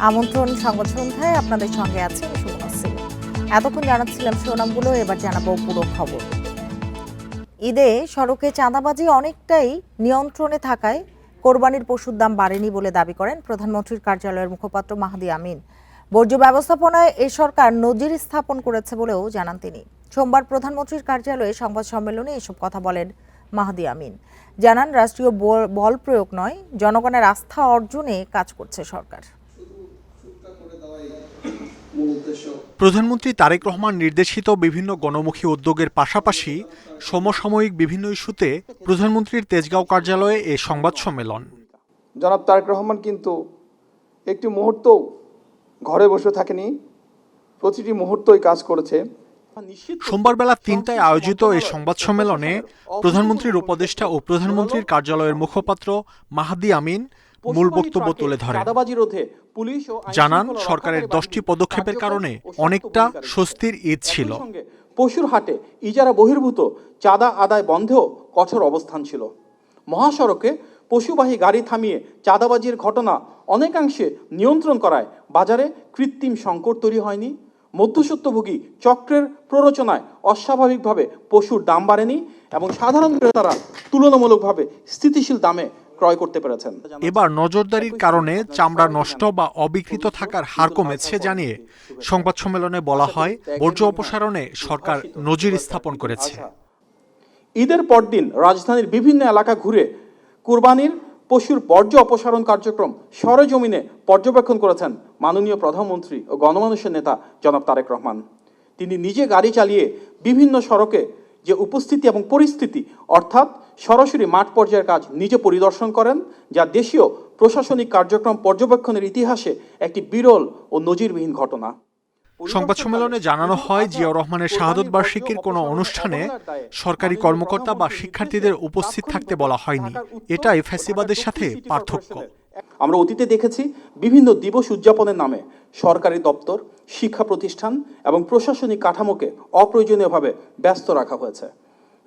আমন্ত্রণ সংবাদ সন্ধ্যায় আপনাদের সঙ্গে আছি আমি সুমনা সিং। এতক্ষণ জানাচ্ছিলাম শিরোনামগুলো, এবার জানাবো পুরো খবর। ঈদে সড়কে চাঁদাবাজি অনেকটাই নিয়ন্ত্রণে থাকায় কোরবানির পশুর দাম বাড়েনি বলে দাবি করেন প্রধানমন্ত্রীর কার্যালয়ের মুখপাত্র মাহদি আমিন। বর্জ্য ব্যবস্থাপনায় এ সরকার নজির স্থাপন করেছে বলেও জানান তিনি। সোমবার প্রধানমন্ত্রীর কার্যালয়ে সংবাদ সম্মেলনে এসব কথা বলেন মাহদি আমিন। জানান, রাষ্ট্রীয় বল প্রয়োগ নয়, জনগণের আস্থা অর্জনে কাজ করছে সরকার। প্রধানমন্ত্রী তারেক রহমান নির্দেশিত বিভিন্ন গণমুখী উদ্যোগের পাশাপাশি সমসাময়িক বিভিন্ন ইস্যুতে প্রধানমন্ত্রীর তেজগাঁও কার্যালয়ে এ সংবাদ সম্মেলন। জনাব তারেক রহমান কিন্তু একটি মুহূর্তও ঘরে বসে থাকেনি, প্রতিটি মুহূর্তই কাজ করেছে। সোমবার বেলা ৩টায় আয়োজিত এই সংবাদ সম্মেলনে প্রধানমন্ত্রীর উপদেষ্টা ও প্রধানমন্ত্রীর কার্যালয়ের মুখপাত্র মাহদি আমিন মূল বক্তব্য তুলে ধরেন। জানান, সরকারের 10টি পদক্ষেপের কারণে অনেকটা স্বস্তির ঈদ ছিল। পশুর হাটে ইজারা বহির্ভূত চাঁদা আদায় বন্ধেও কঠোর অবস্থান ছিল। মহাসড়কে পশুবাহী গাড়ি থামিয়ে চাঁদাবাজির ঘটনা অনেকাংশে নিয়ন্ত্রণ করায় বাজারে কৃত্রিম সংকট তৈরি হয়নি। মধ্যস্বত্বভোগী চক্রের প্ররোচনায় অস্বাভাবিকভাবে পশুর দাম বাড়েনি এবং সাধারণ ক্রেতারা তুলনামূলকভাবে স্থিতিশীল দামে ক্রয় করতে পেরেছেন। এবার নজরদারির কারণে চামড়া নষ্ট বা অবিকৃত থাকার হার কমেছে জানিয়ে সংবাদ সম্মেলনে বলা হয়, বর্জ্য অপসারণে সরকার নজির স্থাপন করেছে। ঈদের পরদিন রাজধানীর বিভিন্ন এলাকা ঘুরে কুরবানির পশুর বর্জ্য অপসারণ কার্যক্রম সরেজমিনে পর্যবেক্ষণ করেছেন মাননীয় প্রধানমন্ত্রী ও গণমানুষের নেতা জনাব তারেক রহমান। তিনি নিজে গাড়ি চালিয়ে বিভিন্ন সড়কে যে উপস্থিতি এবং পরিস্থিতি অর্থাৎ সরাসরি মাঠ পর্যায়ের কাজ নিজে পরিদর্শন করেন, যা দেশীয় প্রশাসনিক কার্যক্রম পর্যবেক্ষণের ইতিহাসে একটি বিরল ও নজিরবিহীন ঘটনা। সংবাদ সম্মেলনে জানানো হয়, জিয়াউর রহমানের শাহাদত বার্ষিকীর কোনো অনুষ্ঠানে সরকারি কর্মকর্তা বা শিক্ষার্থীদের উপস্থিত থাকতে বলা হয়নি। এটাই ফ্যাসিবাদের সাথে পার্থক্য। আমরা অতীতে দেখেছি বিভিন্ন দিবস উদযাপনের নামে সরকারি দপ্তর, শিক্ষা প্রতিষ্ঠান এবং প্রশাসনিক কাঠামোকে অপ্রয়োজনীয়ভাবে ব্যস্ত রাখা হয়েছে,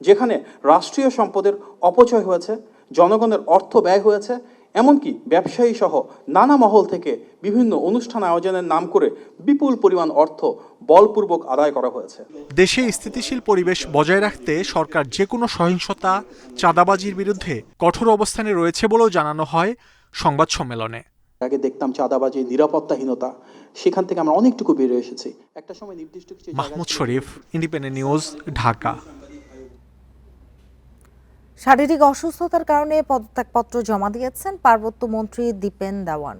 যেখানে রাষ্ট্রীয় সম্পদের অপচয় হয়েছে, জনগণের অর্থ ব্যয় হয়েছে, এমনকি ব্যবসায়ী সহ নানা মহল থেকে বিভিন্ন অনুষ্ঠান আয়োজনের নাম করে বিপুল পরিমাণ অর্থ বলপূর্বক আদায় করা হয়েছে। দেশে স্থিতিশীল পরিবেশ বজায় রাখতে সরকার যে কোনো সহিংসতা, চাঁদাবাজির বিরুদ্ধে কঠোর অবস্থানে রয়েছে বলেও জানানো হয় সংবাদ সম্মেলনে। আগে দেখতাম চাঁদাবাজি, নিরাপত্তাহীনতা, সেখান থেকে আমরা অনেকটুকু বেরিয়ে এসেছি। একটা সময় নির্দিষ্ট কিছু। মাহমুদ শরীফ, ইন্ডিপেন্ডেন্ট নিউজ, ঢাকা। শারীরিক অসুস্থতার কারণে পদত্যাগপত্র জমা দিয়েছেন পার্বত্য মন্ত্রী দীপেন দেওয়ান।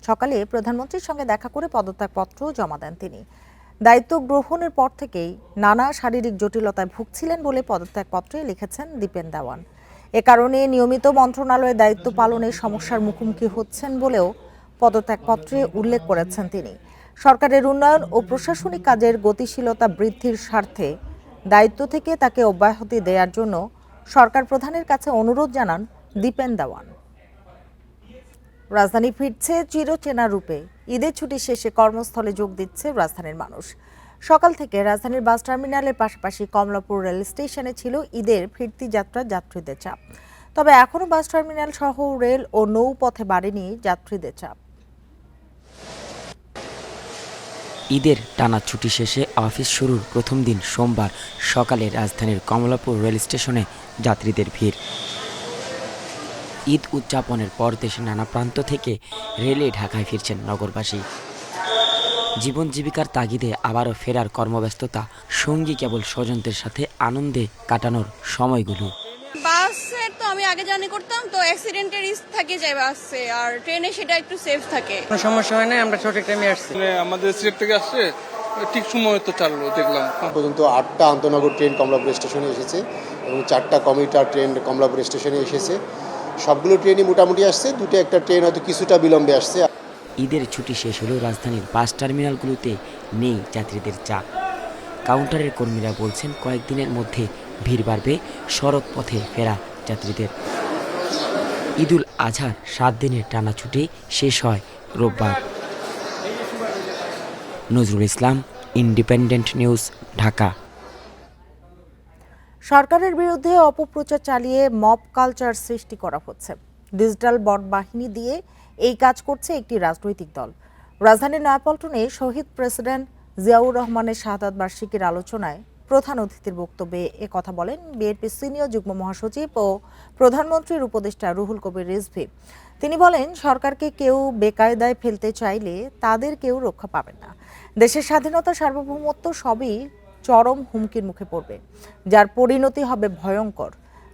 সকালে প্রধানমন্ত্রীর সঙ্গে দেখা করে পদত্যাগপত্র জমা দেন তিনি। দায়িত্ব গ্রহণের পর থেকেই নানা শারীরিক জটিলতায় ভুগছিলেন বলে পদত্যাগপত্রে লিখেছেন দীপেন দেওয়ান। এ কারণে নিয়মিত মন্ত্রণালয়ে দায়িত্ব পালনের সমস্যার মুখোমুখি হচ্ছেন বলেও পদত্যাগপত্রে উল্লেখ করেছেন তিনি। সরকারের উন্নয়ন ও প্রশাসনিক কাজের গতিশীলতা বৃদ্ধির স্বার্থে দায়িত্ব থেকে তাকে অব্যাহতি দেওয়ার জন্য সরকার প্রধানের কাছে অনুরোধ জানান দীপেন দেওয়ান। রাজধানী ফিরছে চিরচেনা রূপে। ঈদের ছুটি শেষে কর্মস্থলে যোগ দিচ্ছে রাজধানীর মানুষ। সকাল থেকে রাজধানীর বাস টার্মিনালের পাশাপাশি কমলাপুর রেল স্টেশনে ছিল ঈদের ফিরতি যাত্রীদের চাপ। তবে এখনো বাস টার্মিনাল সহ রেল ও নৌপথে বাড়েনি যাত্রীদের চাপ। ঈদের টানা ছুটি শেষে অফিস শুরুর প্রথম দিন সোমবার সকালে রাজধানীর কমলাপুর রেল স্টেশনে যাত্রীদের ভিড়। ঈদ উদযাপনের পর দেশের নানা প্রান্ত থেকে রেলে ঢাকায় ফিরছেন নগরবাসী। জীবন জীবিকার তাগিদে আবারও ফেরার কর্মব্যস্ততা, সঙ্গী কেবল স্বজনদের সাথে আনন্দে কাটানোর সময়গুলো। বাসের তো আমি আগে জার্নি করতাম, তো অ্যাক্সিডেন্টের রিস্ক থাকে যায় বাসে, আর ট্রেনে সেটা একটু সেফ থাকে। কোনো সমস্যা হয় না, আমরা ছোট ট্রেনে আসছি। আমাদের সিলেট থেকে আসছে ঠিক সময় তো চাললো দেখলাম। পর্যন্ত 8টা আন্তনগর ট্রেন কমলাপুর স্টেশনে এসেছে এবং 4টা কমিউটার ট্রেন কমলাপুর স্টেশনে এসেছে। সবগুলো ট্রেনই মোটামুটি আসছে, দুটো একটা ট্রেন হয়তো কিছুটা বিলম্বে আসছে। ঈদের ছুটি শেষ হলেও রাজধানীর বাস টার্মিনালগুলোতে নেই যাত্রীদের চাপ। কাউন্টারের কর্মীরা বলছেন, কয়েকদিনের মধ্যে ভিড় বাড়বে সড়ক পথে ফেরা যাত্রীদের। ঈদুল আজহার 7 দিনের টানা ছুটি শেষ হয় রোববার। Nazrul Islam, independent news, Dhaka. সরকারের বিরুদ্ধে অপপ্রচার চালিয়ে মব কালচার সৃষ্টি করা হচ্ছে। ডিজিটাল বট বাহিনী দিয়ে এই কাজ করছে একটি রাজনৈতিক দল। রাজধানীর নয়াপল্টনে শহীদ প্রেসিডেন্ট জিয়াউর রহমানের শাহাদাত বার্ষিকীর আলোচনায় প্রধান অতিথির বক্তব্যে কথা বলেন বিএনপি সিনিয়র যুগ্ম মহাসচিব ও প্রধানমন্ত্রীর উপদেষ্টা রুহুল কবির রিজভী। তিনি বলেন, সরকারকে কেউ বেকায়দায় ফেলতে চাইলে তাদের কেউ রক্ষা পাবেন না। দেশের স্বাধীনতা, সার্বভৌমত্ব সবই চরম হুমকির মুখে পড়বে, যার পরিণতি হবে ভয়ঙ্কর।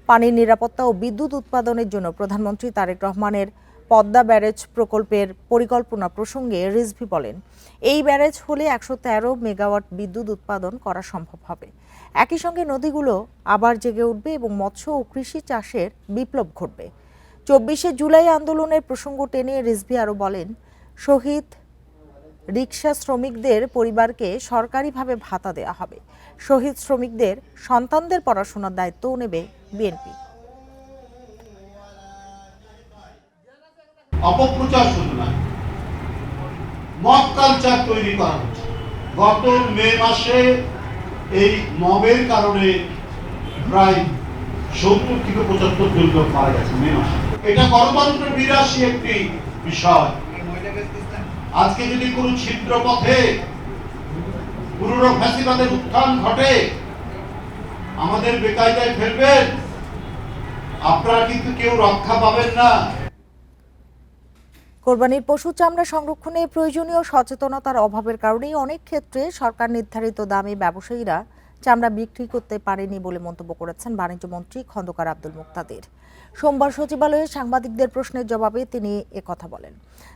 পানির নিরাপত্তা ও বিদ্যুৎ উৎপাদনের জন্য প্রধানমন্ত্রী তারেক রহমানের পদ্মা ব্যারেজ প্রকল্পের পরিকল্পনা প্রসঙ্গে রিজভী বলেন, এই ব্যারেজ হলে 113 মেগাওয়াট বিদ্যুৎ উৎপাদন করা সম্ভব হবে। একই সঙ্গে নদীগুলো আবার জেগে উঠবে এবং মৎস্য ও কৃষি চাষের বিপ্লব ঘটবে। 24শে জুলাই আন্দোলনের প্রসঙ্গ টেনে রিজভী আরও বলেন, শহীদ রিকশা শ্রমিকদের পরিবারকে সরকারিভাবে ভাতা দেওয়া হবে। শহীদ শ্রমিকদের সন্তানদের পড়াশোনার দায়িত্বও নেবে বিএনপি। অপপ্রচার শুধু না, মব কালচার তৈরি করা হচ্ছে। গত মে মাসে এই মবের কারণে প্রায় 70 থেকে 75 জন লোক মারা গেছে মে মাসে। এটা গণতন্ত্র বিরাশী একটি বিষয়। আজকে যদি কোনো ছিদ্র পথে পুরনো ফ্যাসিবাদের উত্থান ঘটে, আমাদের বেকায়দায় ফেলবেন, আপনারা কিন্তু কেউ রক্ষা পাবেন না। কোরবানির পশু চামড়া সংরক্ষণে প্রয়োজনীয় সচেতনতার অভাবের কারণেই অনেক ক্ষেত্রে সরকার নির্ধারিত দামে ব্যবসায়ীরা চামড়া বিক্রি করতে পারেনি বলে মন্তব্য করেছেন বাণিজ্য মন্ত্রী খন্দকার আব্দুল মুক্তাদির। সোমবার সচিবালয়ে সাংবাদিকদের প্রশ্নের জবাবে তিনি একথা বলেন।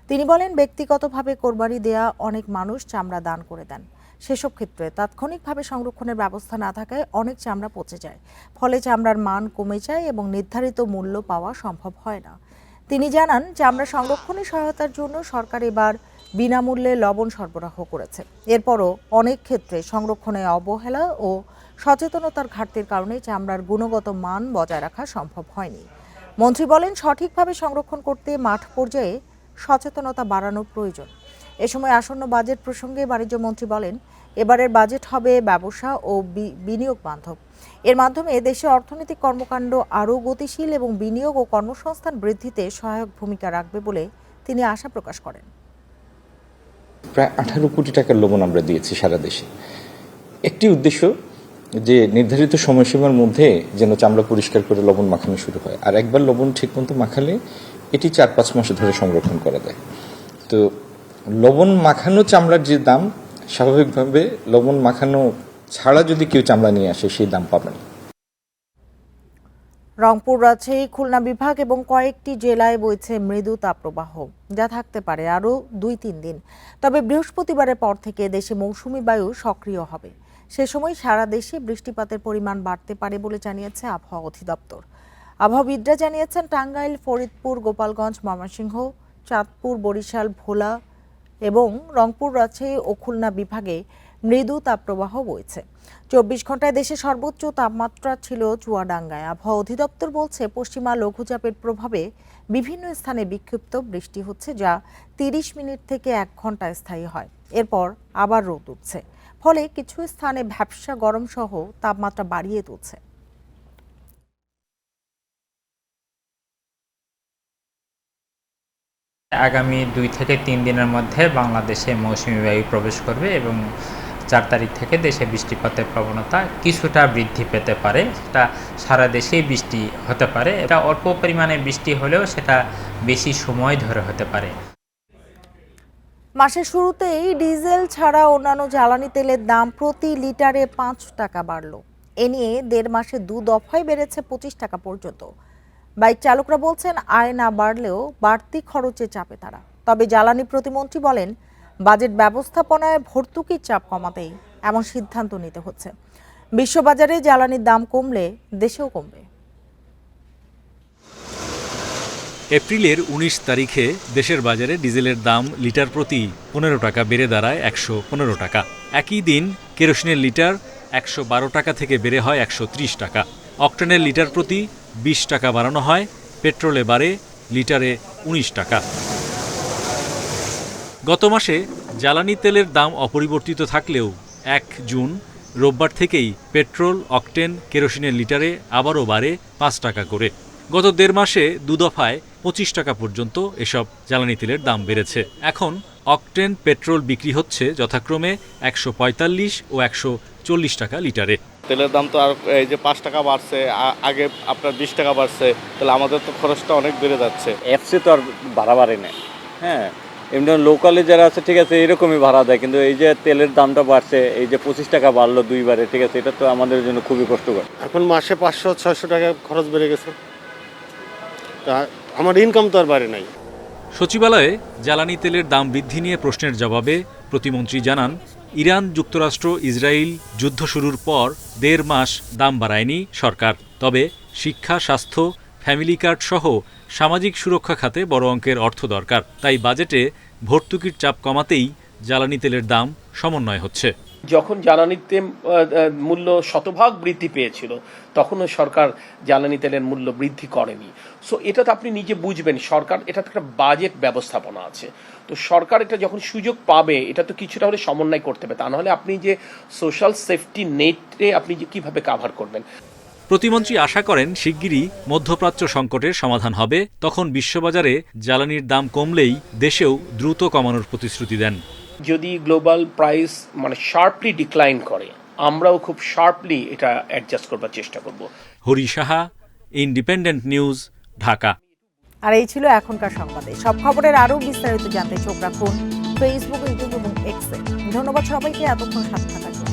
তিনি বলেন, ব্যক্তিগতভাবে কোরবানি দেয়া অনেক মানুষ চামড়া দান করে দেন। সেসব ক্ষেত্রে তাৎক্ষণিকভাবে সংরক্ষণের ব্যবস্থা না থাকায় অনেক চামড়া পচে যায়, ফলে চামড়ার মান কমে যায় এবং নির্ধারিত মূল্য পাওয়া সম্ভব হয় না। তিনি জানান, চামড়া সংরক্ষণে সহায়তার জন্য সরকার এবার বিনামূল্যে লবণ সরবরাহ করেছে। এরপরও অনেক ক্ষেত্রে সংরক্ষণে অবহেলা ও সচেতনতার ঘাটতির কারণে চামড়ার গুণগত মান বজায় রাখা সম্ভব হয়নি। মন্ত্রী বলেন, সঠিকভাবে সংরক্ষণ করতে মাঠ পর্যায়ে সচেতনতা বাড়ানো প্রয়োজন। এ সময় আসন্ন বাজেট প্রসঙ্গে বাণিজ্য মন্ত্রী বলেন, এবারের বাজেট হবে ব্যবসা ও বিনিয়োগ বান্ধব। এর মাধ্যমে দেশের অর্থনৈতিক কর্মকাণ্ড আরও গতিশীল এবং বিনিয়োগ ও কর্মসংস্থান বৃদ্ধিতে সহায়ক ভূমিকা রাখবে বলে তিনি আশা প্রকাশ করেন। প্রায় 18 কোটি টাকার লবণ আমরা দিয়েছি সারা দেশে। একটি উদ্দেশ্য যে নির্ধারিত সময়সীমার মধ্যে যেন চামড়া পরিষ্কার করে লবণ মাখানো শুরু হয়, আর একবার লবণ ঠিকমতো মাখালে এটি 4-5 মাস ধরে সংরক্ষণ করা যায়। তো লবণ মাখানো চামড়ার যে দাম, স্বাভাবিকভাবে লবণ মাখানো ছাড়া যদি কেউ চামড়া নিয়ে আসে সেই দাম পাবে না। রংপুর, রাজশাহী, খুলনা বিভাগ এবং কয়েকটি জেলায় বইছে মৃদু তাপপ্রবাহ, যা থাকতে পারে আরও 2-3 দিন। তবে বৃহস্পতিবারের পর থেকে দেশে মৌসুমী বায়ু সক্রিয় হবে। সে সময় সারা দেশে বৃষ্টিপাতের পরিমাণ বাড়তে পারে বলে জানিয়েছে আবহাওয়া অধিদপ্তর। আবহাওয়াবিদরা জানিয়েছেন, টাঙ্গাইল, ফরিদপুর, গোপালগঞ্জ, ময়মনসিংহ, চাঁদপুর, বরিশাল, ভোলা এবং রংপুর, রাজশাহী ও খুলনা বিভাগে মৃদু তাপপ্রবাহ বইছে। 24 ঘন্টায় দেশে সর্বোচ্চ তাপমাত্রা ছিল চুয়াডাঙ্গায়। আবহাওয়া অধিদপ্তর বলছে, পশ্চিমা লঘুচাপের প্রভাবে বিভিন্ন স্থানে বিক্ষিপ্ত বৃষ্টি হচ্ছে, যা 30 মিনিট থেকে 1 ঘন্টা স্থায়ী হয়। এরপর আবার রোদ উঠছে, ফলে কিছু স্থানে ভ্যাপসা গরম সহ তাপমাত্রা বাড়িয়ে তুলছে। আগামী 2 থেকে 3 দিনের মধ্যে বাংলাদেশে মৌসুমী বায়ু প্রবেশ করবে এবং 4 তারিখ থেকে দেশে বৃষ্টিপাতের প্রবণতা কিছুটা বৃদ্ধি পেতে পারে। সেটা সারা দেশেই বৃষ্টি হতে পারে। এটা অল্প পরিমাণে বৃষ্টি হলেও সেটা বেশি সময় ধরে হতে পারে। মাসের শুরুতেই ডিজেল ছাড়া অন্যান্য জ্বালানি তেলের দাম প্রতি লিটারে 5 টাকা বাড়ল। এ নিয়ে 1.5 মাসে 2 দফায় বেড়েছে 25 টাকা পর্যন্ত। বাইক চালকরা বলছেন, আয় না বাড়লেও বাড়তি খরচে চাপে তারা। তবে জ্বালানি প্রতিমন্ত্রী বলেন, বাজেট ব্যবস্থাপনায় ভর্তুকির চাপ কমাতেই এমন সিদ্ধান্ত নিতে হচ্ছে। বিশ্ববাজারে জ্বালানির দাম কমলে দেশেও কমবে। এপ্রিলের 19 তারিখে দেশের বাজারে ডিজেলের দাম লিটার প্রতি 15 টাকা বেড়ে দাঁড়ায় 115 টাকা। একই দিন কেরোসিনের লিটার 112 টাকা থেকে বেড়ে হয় 130 টাকা। অকটেনের লিটার প্রতি 20 টাকা বাড়ানো হয়, পেট্রোলে বাড়ে লিটারে 19 টাকা। গত মাসে জ্বালানি তেলের দাম অপরিবর্তিত থাকলেও 1 জুন রোববার থেকেই পেট্রোল, অকটেন, কেরোসিনের লিটারে আবারও বাড়ে 5 টাকা করে। গত 1.5 মাসে 2 দফায় 25 টাকা পর্যন্ত এসব জ্বালানি তেলের দাম বেড়েছে। এখন অকটেন পেট্রোল বিক্রি হচ্ছে যথাক্রমে 145 ও 140 টাকা লিটারে। তেলের দাম তো আর এই যে 5 টাকা বাড়ছে, আগে আপনার 20 টাকা বাড়ছে, তাহলে আমাদের তো খরচটা অনেক বেড়ে যাচ্ছে। এফসি তো আর ভাড়া বাড়ে না, হ্যাঁ এমনি লোকালে যারা আছে ঠিক আছে এরকমই ভাড়া দেয়, কিন্তু এই যে তেলের দামটা বাড়ছে, এই যে 25 টাকা বাড়লো 2 বারে, ঠিক আছে এটা তো আমাদের জন্য খুবই কষ্টকর। এখন মাসে 500-600 টাকা খরচ বেড়ে গেছে, তা আমার ইনকাম তো আর বাড়ে নাই। সচিবালয়ে জ্বালানি তেলের দাম বৃদ্ধি নিয়ে প্রশ্নের জবাবে প্রতিমন্ত্রী জানান, ইরান, যুক্তরাষ্ট্র, ইসরায়েল যুদ্ধ শুরুর পর 1.5 মাস দাম বাড়ায়নি সরকার। তবে শিক্ষা, স্বাস্থ্য, ফ্যামিলি কার্ড সহ সামাজিক সুরক্ষা খাতে বড় অঙ্কের অর্থ দরকার। তাই বাজেটে ভর্তুকির চাপ কমাতেই জ্বালানি তেলের দাম সমন্বয় হচ্ছে। যখন জ্বালানি তেল মূল্য শতভাগ বৃদ্ধি পেয়েছিল তখনও সরকার জ্বালানি তেলের মূল্য বৃদ্ধি করেনি। সো এটা তো আপনি নিজে বুঝবেন, সরকার এটা তো একটা বাজেট ব্যবস্থাপনা আছে, তো সরকার এটা যখন সুযোগ পাবে এটা তো কিছুটা হলে সমন্বয় করতে হবে, তা নাহলে আপনি যে সোশ্যাল সেফটি নেটে আপনি যে কিভাবে কাভার করবেন। প্রতিমন্ত্রী আশা করেন শিগগিরই মধ্যপ্রাচ্য সংকটের সমাধান হবে, তখন বিশ্ববাজারে জ্বালানির দাম কমলেই দেশেও দ্রুত কমানোর প্রতিশ্রুতি দেন। যদি গ্লোবাল প্রাইস শার্পলি ডিক্লাইন করে, আমরাও খুব শার্পলি এটা অ্যাডজাস্ট করবার চেষ্টা করব। Hari Saha, independent news, Dhaka. আর এই ছিল এখনকার সংবাদে। সব খবরের আরো বিস্তারিত জানতে চোখ রাখুন ফেসবুক, ইউটিউব এবং এক্সে। ধন্যবাদ সবাইকে এতক্ষণ সাথে থাকার জন্য।